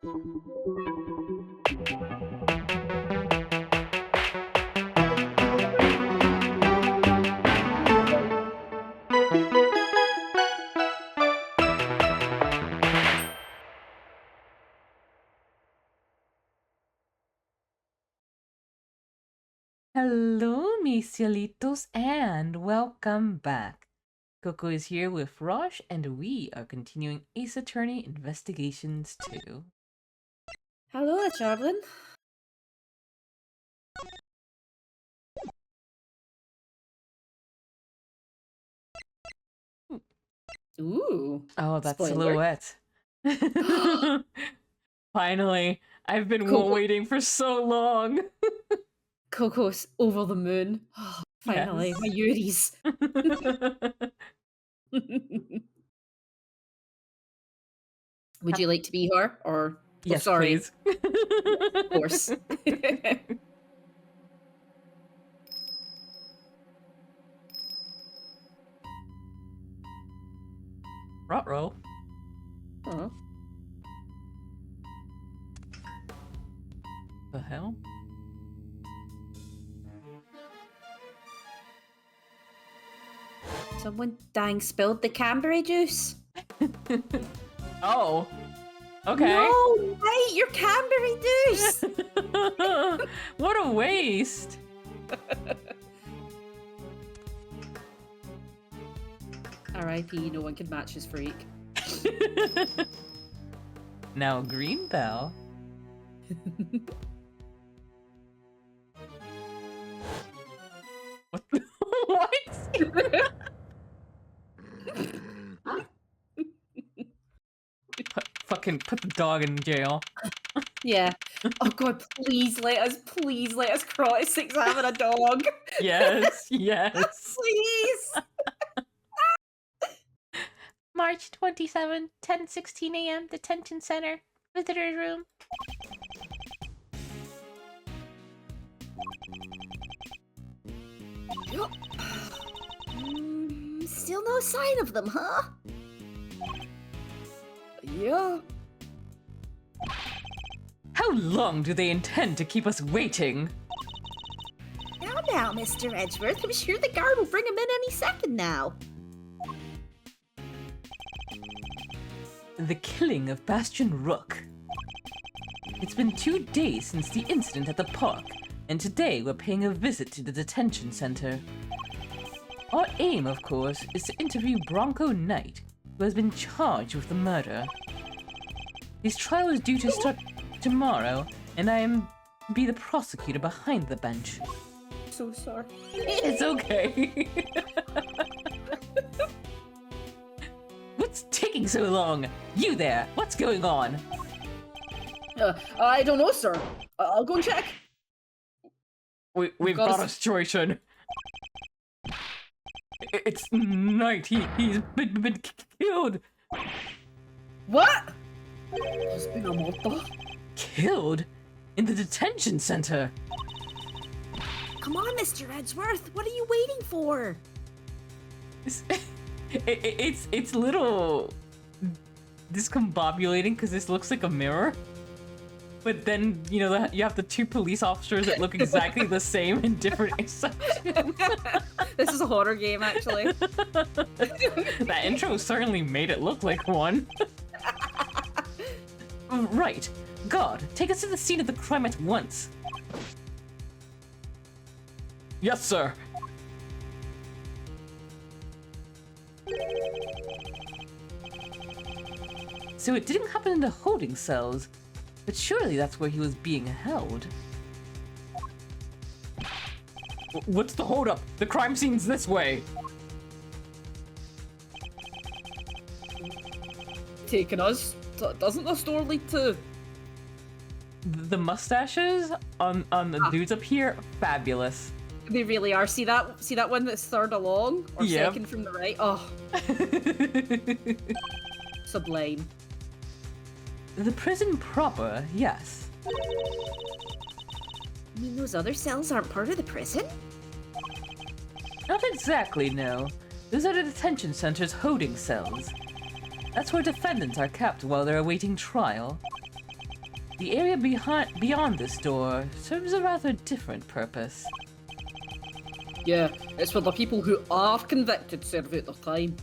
Hello, mis cielitos, and welcome back. Coco is here with Rosh, and we are continuing Ace Attorney Investigations 2. Hello, Charlin. Ooh. Oh, that Spoiler. silhouette. Finally, I've been Coco. waiting for so long. Coco's over the moon. Oh, finally, Yes. my Yuris. Would you like to be her, or... Yes, oh, sorry. please. Yes, of course. Ruh-roh. Oh. The hell? Someone dang spilled the cranberry juice. Oh. Okay. No, wait, your cranberry juice! What a waste! R.I.P. No one can match his freak. Now, Green Bell. What? What? Fucking put the dog in jail. Yeah. Oh god, please let us cross examine a dog. Yes, yes. Please. March 27, 10:16 a.m. Detention Center. Visitor's room. Still no sign of them, huh? Yeah. How long do they intend to keep us waiting? Now, Mr. Edgeworth, I'm sure the guard will bring him in any second now. The killing of Bastion Rook. It's been 2 days since the incident at the park, and today we're paying a visit to the detention center. Our aim, of course, is to interview Bronco Knight, who has been charged with the murder. His trial is due to start tomorrow, and I am be the prosecutor behind the bench. So sorry. It's okay. What's taking so long? You there, what's going on? I don't know, sir. I'll go and check. We've got a situation. It's Knight. He's been killed. What? He's been a murder. Killed? In the detention center. Come on, Mr. Edgeworth. What are you waiting for? It's little discombobulating because this looks like a mirror. But then, you know, you have the 2 police officers that look exactly the same in different sections. This is a horror game, actually. That intro certainly made it look like one. Right. God, take us to the scene of the crime at once. Yes, sir. So it didn't happen in the holding cells, but surely that's where he was being held. What's the holdup? The crime scene's this way. Taking us? Doesn't the store lead to... The mustaches on the dudes up here, fabulous. They really are. See that one that's third along? Or Yep. second from the right? Oh. Sublime. The prison proper, yes. You mean those other cells aren't part of the prison? Not exactly, no. Those are the detention center's holding cells. That's where defendants are kept while they're awaiting trial. The area beyond this door serves a rather different purpose. Yeah, it's for the people who are convicted serve out their time.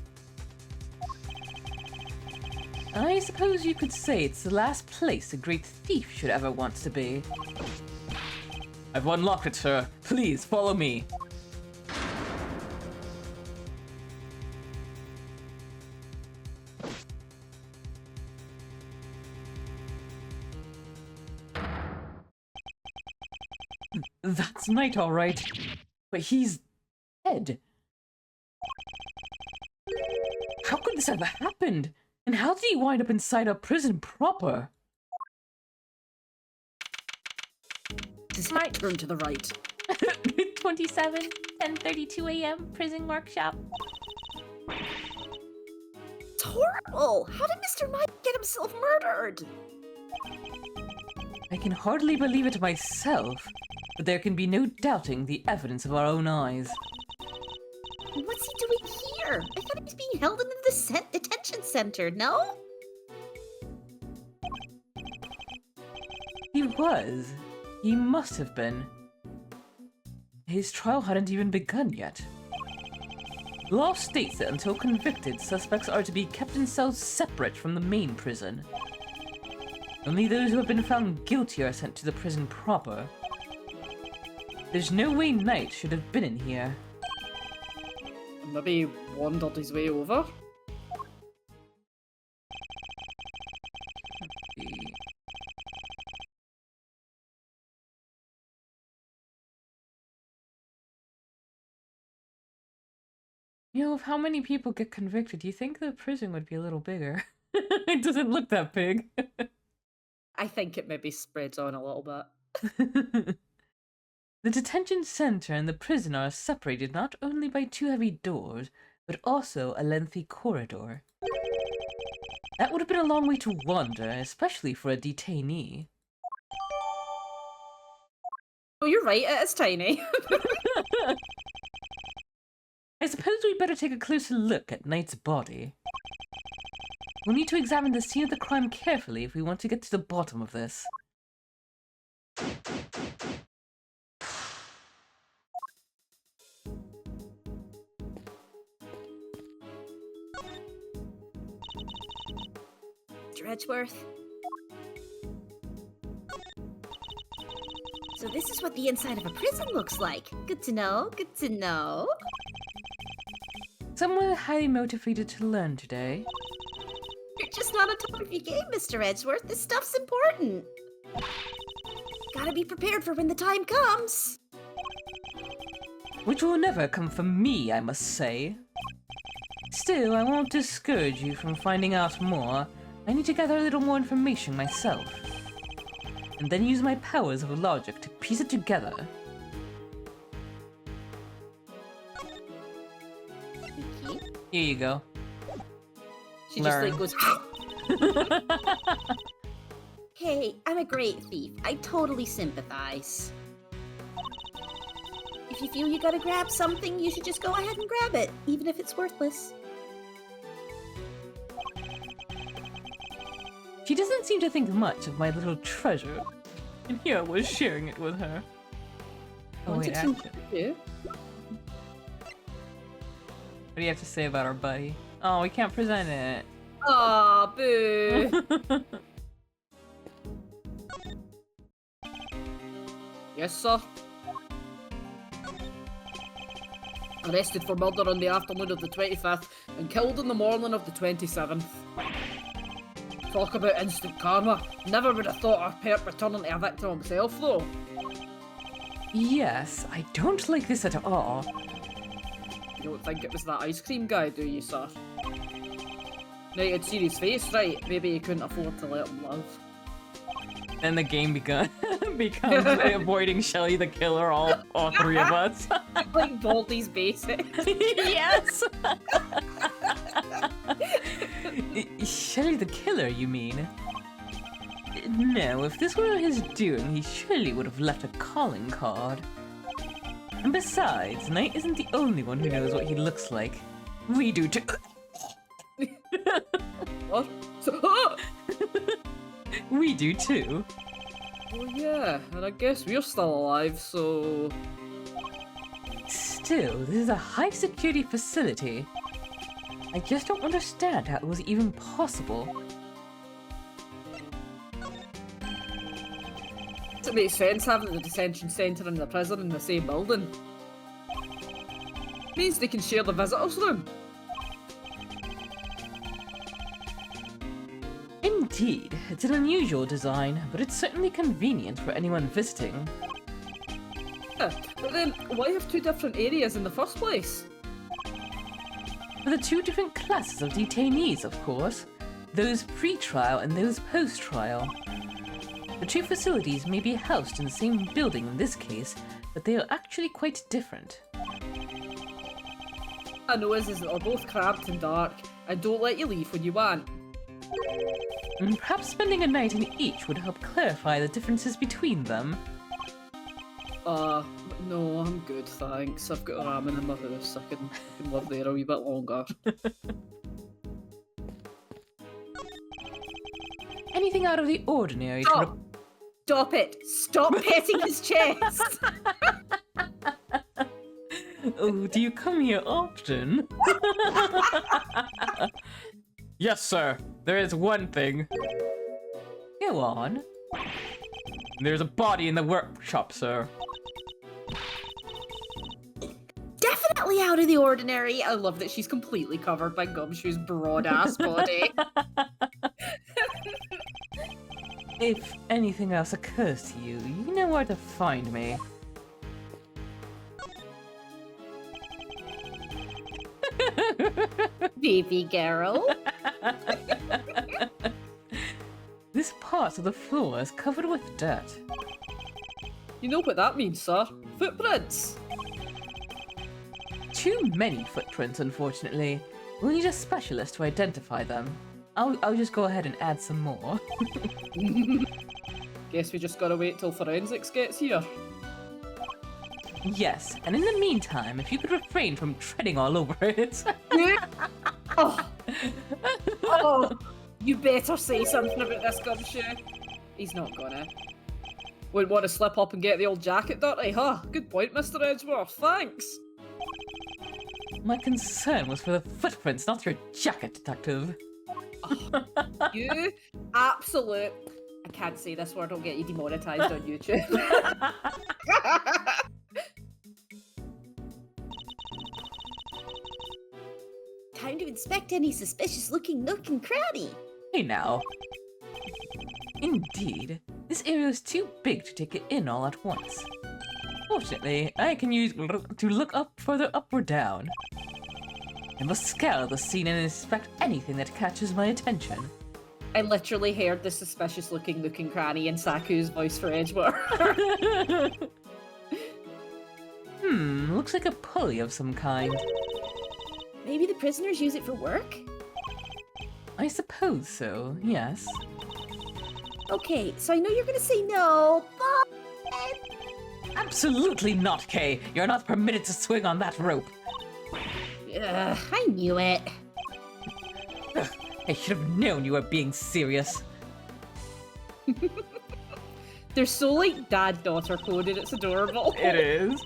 I suppose you could say it's the last place a great thief should ever want to be. I've unlocked it, sir. Please, follow me. That's Knight, all right. But he's dead. How could this have happened? And how did he wind up inside a prison proper? Might turn to the right. 27, 10:32 a.m. prison workshop. It's horrible! How did Mr. Mike get himself murdered? I can hardly believe it myself, but there can be no doubting the evidence of our own eyes. What's he doing here? I thought he was being held in the detention center, no? He was. He must have been. His trial hadn't even begun yet. The law states that until convicted, suspects are to be kept in cells separate from the main prison. Only those who have been found guilty are sent to the prison proper. There's no way Knight should have been in here. Maybe he wandered his way over? You know, of how many people get convicted, you think the prison would be a little bigger. It doesn't look that big. I think it maybe spreads on a little bit. The detention center and the prison are separated not only by two heavy doors, but also a lengthy corridor. That would have been a long way to wander, especially for a detainee. Oh, you're right, it is tiny. I suppose we'd better take a closer look at Knight's body. We'll need to examine the scene of the crime carefully if we want to get to the bottom of this. Mr. Edgeworth? So this is what the inside of a prison looks like. Good to know, good to know. Someone highly motivated to learn today. You're just not on top of your game, Mr. Edgeworth. This stuff's important. Gotta be prepared for when the time comes. Which will never come from me, I must say. Still, I won't discourage you from finding out more. I need to gather a little more information myself. And then use my powers of logic to piece it together. Here you go. She Learn. just like goes, Hey, I'm a great thief. I totally sympathize. If you feel you gotta grab something, you should just go ahead and grab it, even if it's worthless. She doesn't seem to think much of my little treasure. And here I was sharing it with her. Oh wait, wanted some actually. too. What do you have to say about our buddy? Oh, we can't present it. Aw, boo. Yes, sir. Arrested for murder on the afternoon of the 25th and killed in the morning of the 27th. Talk about instant karma. Never would have thought of Perp returning to a victim himself, though. Yes, I don't like this at all. You don't think it was that ice cream guy, do you, sir? Now you'd seen his face, right? Maybe you couldn't afford to let him live. Then the game becomes avoiding Shelly the killer, all three of us. Like Baldy's basics. Yes! Shelly the killer, you mean? No, if this were his doing, he surely would have left a calling card. And besides, Knight isn't the only one who knows what he looks like. We do too. What? So, We do too. Oh yeah, and I guess we're still alive, so... Still, this is a high-security facility. I just don't understand how it was even possible. It makes sense having the detention centre and the prison in the same building. Means they can share the visitors' room. Indeed, it's an unusual design, but it's certainly convenient for anyone visiting. Yeah, but then, why have two different areas in the first place? For the two different classes of detainees, of course. Those pre-trial and those post-trial. The two facilities may be housed in the same building in this case, but they are actually quite different. I know is that they're both cramped and dark, and don't let you leave when you want. And perhaps spending a night in each would help clarify the differences between them. No, I'm good, thanks. I've got a ramen in my house. I can live there a wee bit longer. Anything out of the ordinary to Stop! Stop it! Stop petting his chest! Oh, do you come here often? Yes, sir. There is one thing. Go on. There's a body in the workshop, sir. Definitely out of the ordinary. I love that she's completely covered by Gumshoe's broad-ass body. If anything else occurs to you, you know where to find me. Baby girl. This part of the floor is covered with dirt. You know what that means, sir? Footprints! Too many footprints, unfortunately. We'll need a specialist to identify them. I'll just go ahead and add some more. Guess we just gotta wait till forensics gets here. Yes, and in the meantime, if you could refrain from treading all over it. Oh. Oh, you better say something about this Gumshoe. He's not gonna. Wouldn't want to slip up and get the old jacket dirty, huh? Good point, Mr. Edgeworth, thanks. My concern was for the footprints, not your jacket, detective. You absolute... I can't say this word, I'll get you demonetized on YouTube. Time to inspect any suspicious looking nook and cranny. Hey now. Indeed, this area is too big to take it in all at once. Fortunately, I can use to look up further up or down. I must scour the scene and inspect anything that catches my attention. I literally heard the suspicious looking nook and cranny in Saku's voice for Edgeworth. Looks like a pulley of some kind. Maybe the prisoners use it for work? I suppose so, yes. Okay, so I know you're gonna say no, but... Absolutely not, Kay! You're not permitted to swing on that rope! Ugh, I knew it. Ugh, I should have known you were being serious. They're so like dad-daughter coded, it's adorable. It is.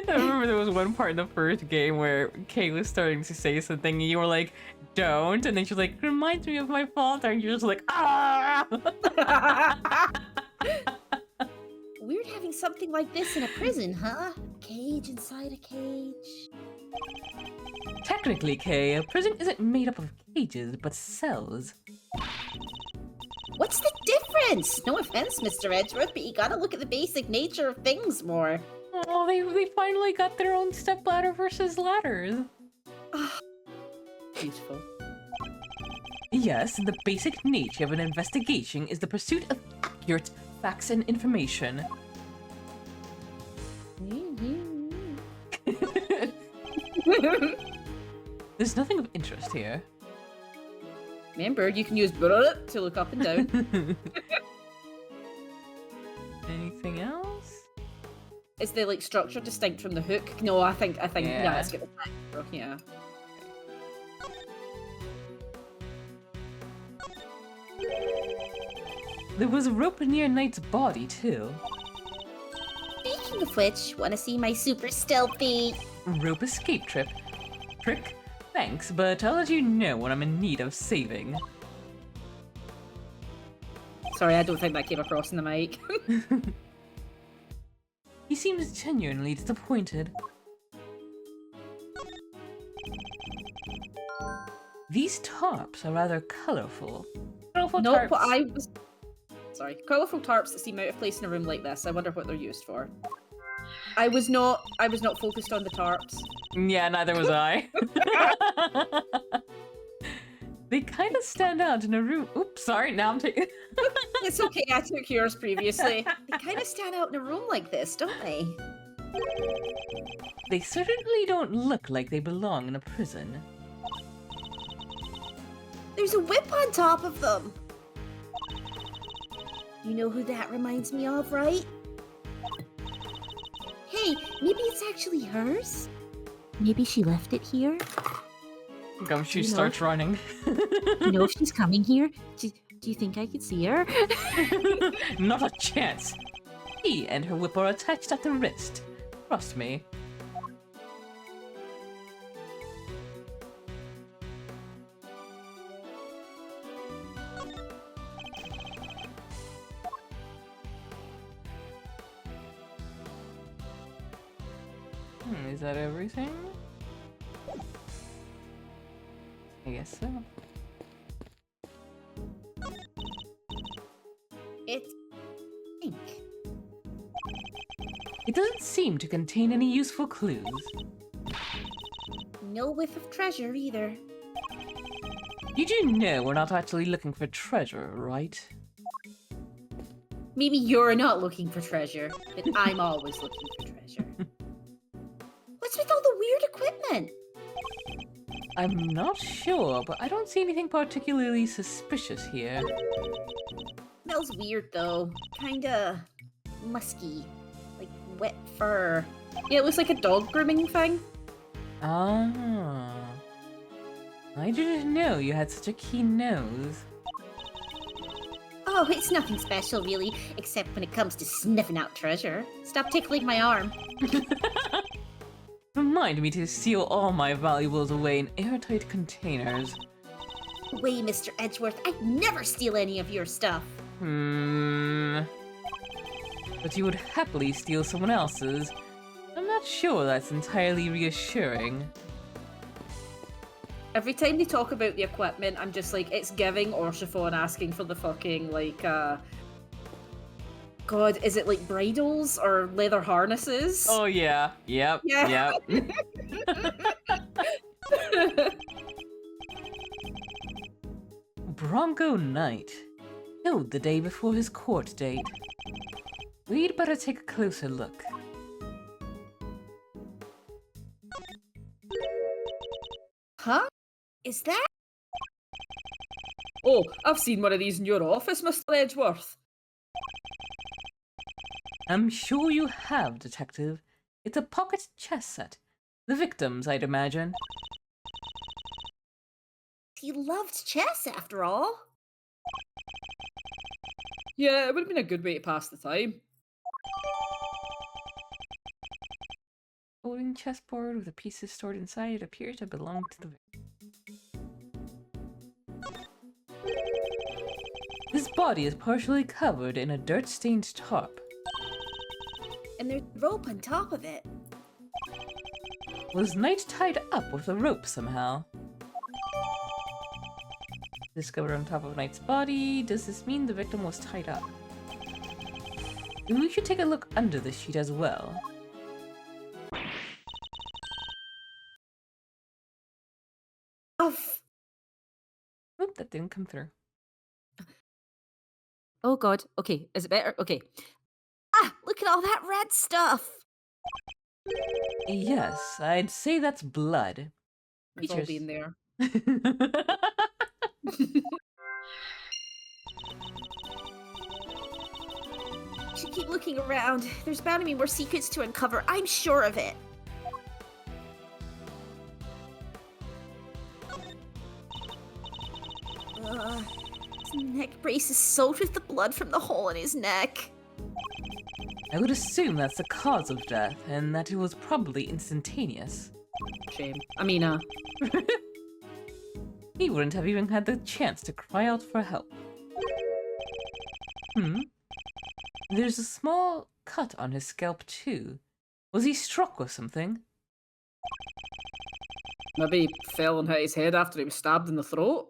I remember there was one part in the first game where Kay was starting to say something and you were like, don't, and then she's like, reminds me of my father, and you're just like, ah! Weird having something like this in a prison, huh? Cage inside a cage. Technically, Kay, a prison isn't made up of cages, but cells. What's the difference? No offense, Mr. Edgeworth, but you gotta look at the basic nature of things more. Oh, they finally got their own stepladder versus ladders. Beautiful. Yes, the basic nature of an investigation is the pursuit of accurate facts and information. There's nothing of interest here. Remember, you can use brrrr to look up and down. Anything else? Is the like structure distinct from the hook? No, I think yeah, Yeah. let's get the back. Yeah. There was a rope near Knight's body, too. Speaking of which, wanna see my super stealthy... Rope escape trip. Prick, thanks, but I'll let you know when I'm in need of saving. Sorry, I don't think that came across in the mic. He seems genuinely disappointed. These tarps are rather colorful. Colorful No, tarps. but I was... Sorry. Colourful tarps that seem out of place in a room like this. I wonder what they're used for. I was not focused on the tarps. Yeah, neither was I. They kind of stand out in a room. Oops, sorry, now I'm taking... It's okay, I took yours previously. They kind of stand out in a room like this, don't they? They certainly don't look like they belong in a prison. There's a whip on top of them. You know who that reminds me of, right? Hey, maybe it's actually hers? Maybe she left it here? Gumshoe You know- starts running. You know if she's coming here? Do you think I could see her? Not a chance. He and her whip are attached at the wrist. Trust me. Is that everything? I guess so. It's pink. It doesn't seem to contain any useful clues. No whiff of treasure either. You do know we're not actually looking for treasure, right? Maybe you're not looking for treasure, but I'm always looking for treasure. What's with all the weird equipment? I'm not sure, but I don't see anything particularly suspicious here. Smells weird though. Kinda musky. Like wet fur. Yeah, it looks like a dog grooming thing. Ah. I didn't know you had such a keen nose. Oh, it's nothing special really, except when it comes to sniffing out treasure. Stop tickling my arm. Remind me to seal all my valuables away in airtight containers. Way, Mr. Edgeworth, I'd never steal any of your stuff. But you would happily steal someone else's. I'm not sure that's entirely reassuring. Every time they talk about the equipment, I'm just like, it's giving Orshifon asking for the fucking, like, God, is it like bridles or leather harnesses? Oh yeah, yep, Yeah. yep. Bronco Knight. Killed the day before his court date. We'd better take a closer look. Huh? Is that? Oh, I've seen one of these in your office, Mr. Edgeworth. I'm sure you have, Detective. It's a pocket chess set. The victims, I'd imagine. He loved chess after all. Yeah, it would have been a good way to pass the time. Folding chessboard with the pieces stored inside appear to belong to the victim. His body is partially covered in a dirt-stained tarp. And there's rope on top of it. Was Knight tied up with a rope somehow? Discovered on top of Knight's body. Does this mean the victim was tied up? We should take a look under the sheet as well. Oop, that didn't come through. Oh god. Okay, is it better? Okay. Ah, look at all that red stuff. Yes, I'd say that's blood. We've all been there. Should keep looking around. There's bound to be more secrets to uncover. I'm sure of it. Is Neck brace is soaked with the blood from the hole in his neck. I would assume that's the cause of death, and that it was probably instantaneous. Shame. He wouldn't have even had the chance to cry out for help. There's a small cut on his scalp too. Was he struck with something? Maybe he fell and hit his head after he was stabbed in the throat?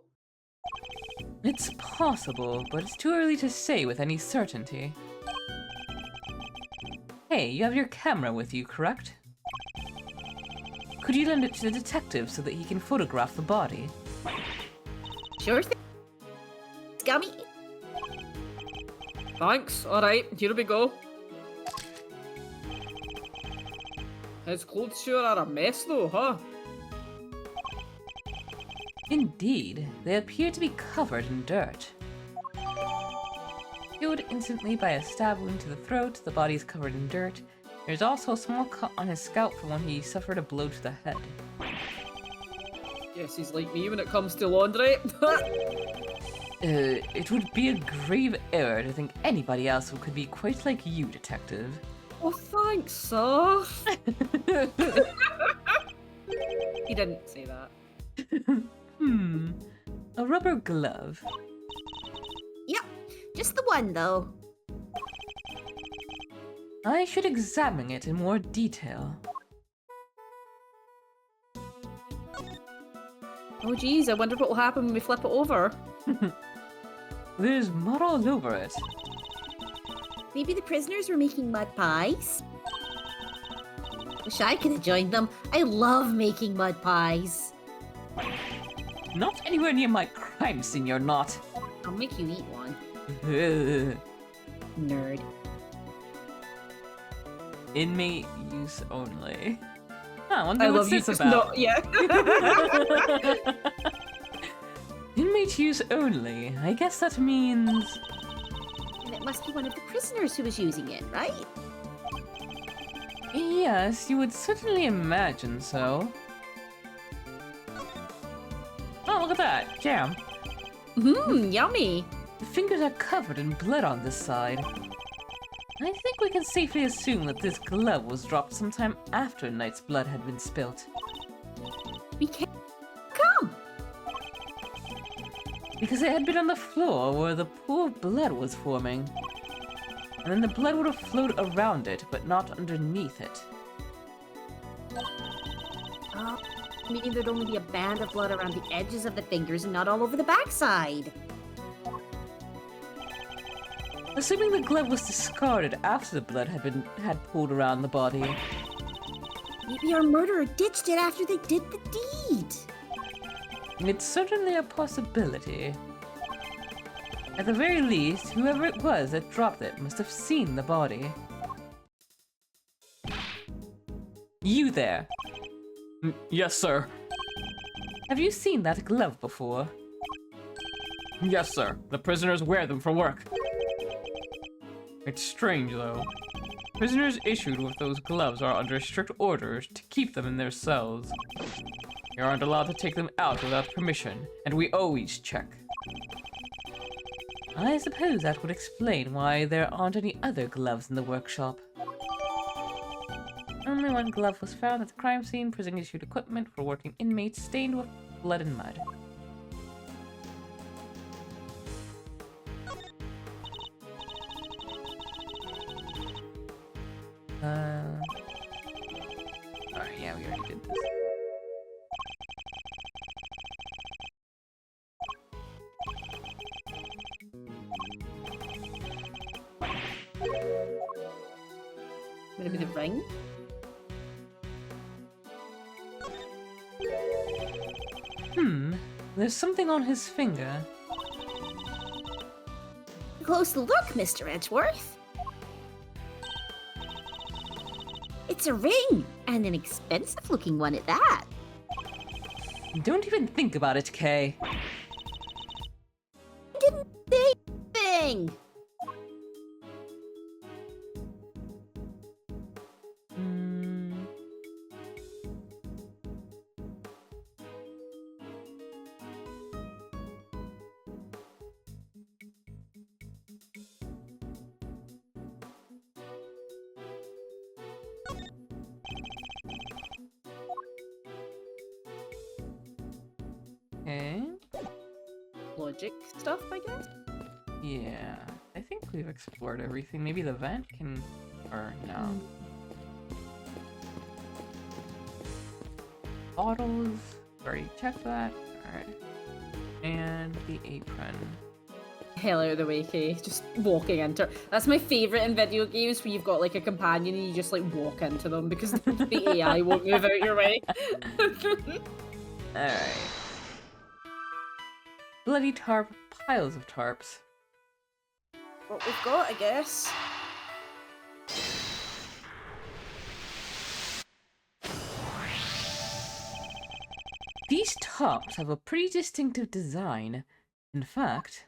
It's possible, but it's too early to say with any certainty. Hey, you have your camera with you, correct? Could you lend it to the detective so that he can photograph the body? Sure thing. Scummy. Thanks, alright, here we go. His clothes sure are a mess though, huh? Indeed, they appear to be covered in dirt. Killed instantly by a stab wound to the throat, the body is covered in dirt. There's also a small cut on his scalp from when he suffered a blow to the head. Guess he's like me when it comes to laundry. It would be a grave error to think anybody else who could be quite like you, Detective. Oh, thanks, sir. He didn't say that. A rubber glove. Yep, just the one though. I should examine it in more detail. Oh geez, I wonder what will happen when we flip it over. There's mud all over it. Maybe the prisoners were making mud pies? Wish I could have joined them. I love making mud pies. Not anywhere near my crime scene, you're not. I'll make you eat one. Ugh. Nerd. Inmate use only. Huh, I wonder I what love you this is just about. not, yeah. Inmate use only. I guess that means... And it must be one of the prisoners who was using it, right? Yes, you would certainly imagine so. Oh, look at that. Jam. Yummy. The fingers are covered in blood on this side. I think we can safely assume that this glove was dropped sometime after Knight's blood had been spilt. We can't come. Because it had been on the floor where the pool of blood was forming. And then the blood would have flowed around it, but not underneath it. Oh, meaning there'd only be a band of blood around the edges of the fingers and not all over the backside. Assuming the glove was discarded after the blood had pooled around the body. Maybe our murderer ditched it after they did the deed. It's certainly a possibility. At the very least, whoever it was that dropped it must have seen the body. You there! Yes, sir. Have you seen that glove before? Yes, sir. The prisoners wear them for work. It's strange, though. Prisoners issued with those gloves are under strict orders to keep them in their cells. You aren't allowed to take them out without permission, and we always check. I suppose that would explain why there aren't any other gloves in the workshop. Only one glove was found at the crime scene. Prison issued equipment for working inmates stained with blood and mud. Alright, yeah, we already did this. Maybe the ring? There's something on his finger. Close look, Mr. Edgeworth. It's a ring, and an expensive-looking one at that. Don't even think about it, Kay. Didn't say anything. Okay. Logic stuff, I guess? Yeah. I think we've explored everything. Maybe the vent can... or no. Bottles. Already checked that. Alright. And the apron. Hell out of the way, Kay. Just walking into That's my favourite in video games, where you've got like a companion and you just like walk into them because the AI won't move out your way. Alright. Bloody tarp. Piles of tarps. What we've got, I guess. These tops have a pretty distinctive design. In fact...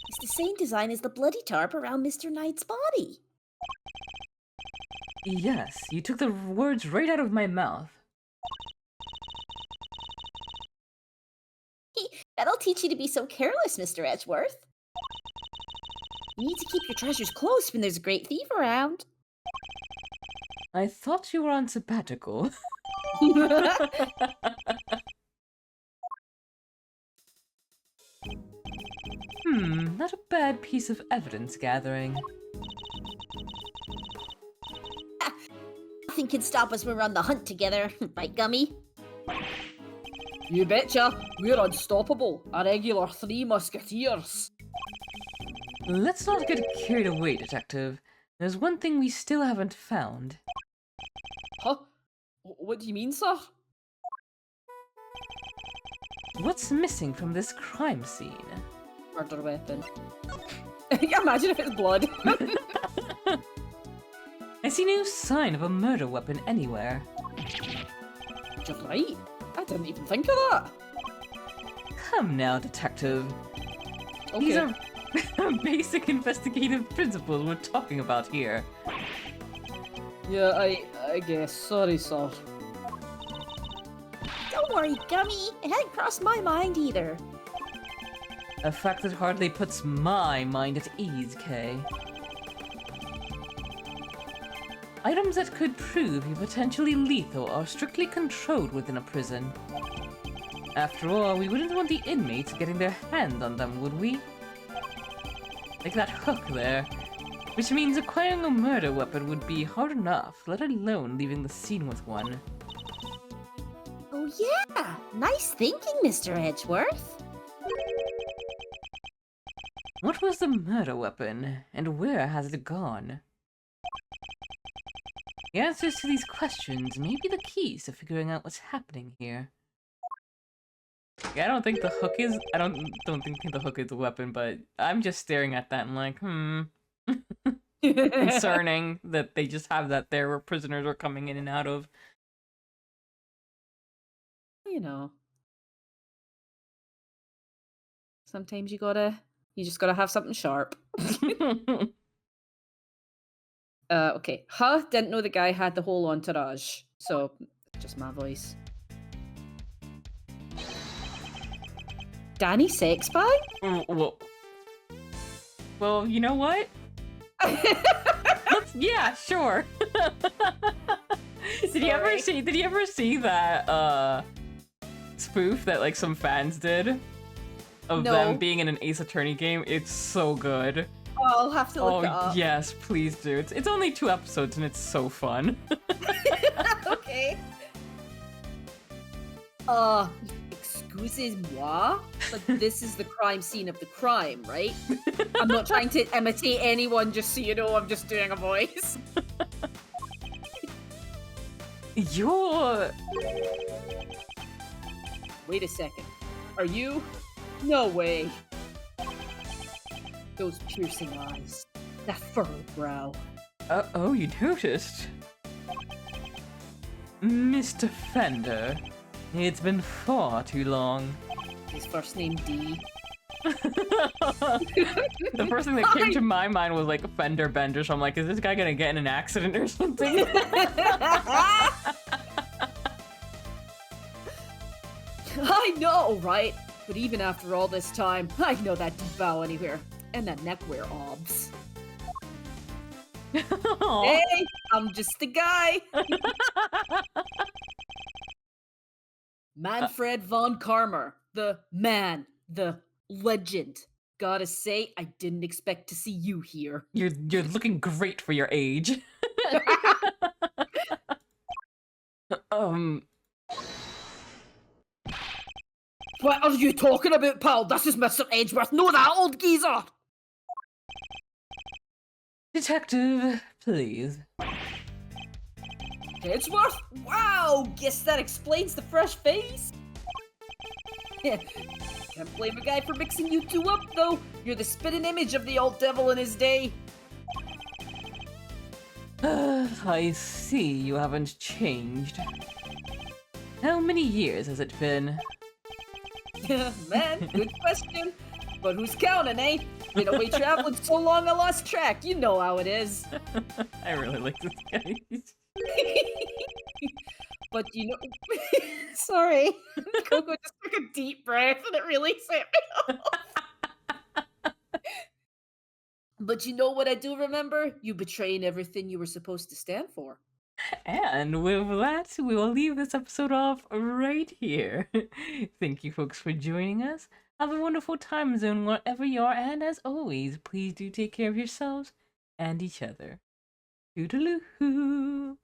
It's the same design as the bloody tarp around Mr. Knight's body. Yes, you took the words right out of my mouth. That'll teach you to be so careless, Mr. Edgeworth. You need to keep your treasures close when there's a great thief around. I thought you were on sabbatical. Not a bad piece of evidence gathering. Nothing can stop us when we're on the hunt together, right, Gummy? You betcha. We're unstoppable. A regular 3 musketeers. Let's not get carried away, Detective. There's one thing we still haven't found. Huh? What do you mean, sir? What's missing from this crime scene? Murder weapon. Imagine if it's blood. I see no sign of a murder weapon anywhere. You're right. I didn't even think of that. Come now, Detective. Okay. These are basic investigative principles we're talking about here. Yeah, I guess. Sorry, sir. Don't worry, Gummy. It hadn't crossed my mind either. A fact that hardly puts my mind at ease, Kay. Items that could prove you potentially lethal are strictly controlled within a prison. After all, we wouldn't want the inmates getting their hand on them, would we? Like that hook there. Which means acquiring a murder weapon would be hard enough, let alone leaving the scene with one. Oh yeah! Nice thinking, Mr. Edgeworth. What was the murder weapon, and where has it gone? The answers to these questions may be the keys to figuring out what's happening here. Yeah, I don't think the hook is. I don't think the hook is a weapon, but I'm just staring at that and like, concerning that they just have that there where prisoners are coming in and out of. You know. Sometimes you just gotta have something sharp. Okay. Huh? Didn't know the guy had the whole entourage. So, just my voice. Danny sex bag? Well, you know what? Yeah, sure. Did you ever see that spoof that like some fans did of them being in an Ace Attorney game? It's so good. Oh, I'll have to look it up. Yes, please do. It's only 2 episodes and it's so fun. Okay. Excusez-moi, but this is the crime scene of the crime, right? I'm not trying to imitate anyone, just so you know, I'm just doing a voice. You're... Wait a second. Are you? No way. Those piercing eyes. That furrowed brow. oh, you noticed? Mr. Fender, it's been far too long. His first name D. The first thing that came to my mind was like a fender bender, so I'm like, is this guy gonna get in an accident or something? I know, right? But even after all this time, I know that didn't bow anywhere. And that neckwear obs. Hey, I'm just a guy. Manfred von Karmer, the man, the legend. Gotta say, I didn't expect to see you here. You're looking great for your age. um, What are you talking about, pal? This is Mr. Edgeworth, know that old geezer! detective, please. Edgeworth? Wow, guess that explains the fresh face. Can't blame a guy for mixing you two up, though. You're the spitting image of the old devil in his day. I see you haven't changed. How many years has it been? Man, good question. But who's counting, eh? Been away traveling so long I lost track. You know how it is. I really like this guy. But you know... Sorry. Coco just took a deep breath and it really set me off. But you know what I do remember? You betraying everything you were supposed to stand for. And with that, we will leave this episode off right here. Thank you, folks, for joining us. Have a wonderful time zone wherever you are, and as always, please do take care of yourselves and each other. Toodaloo!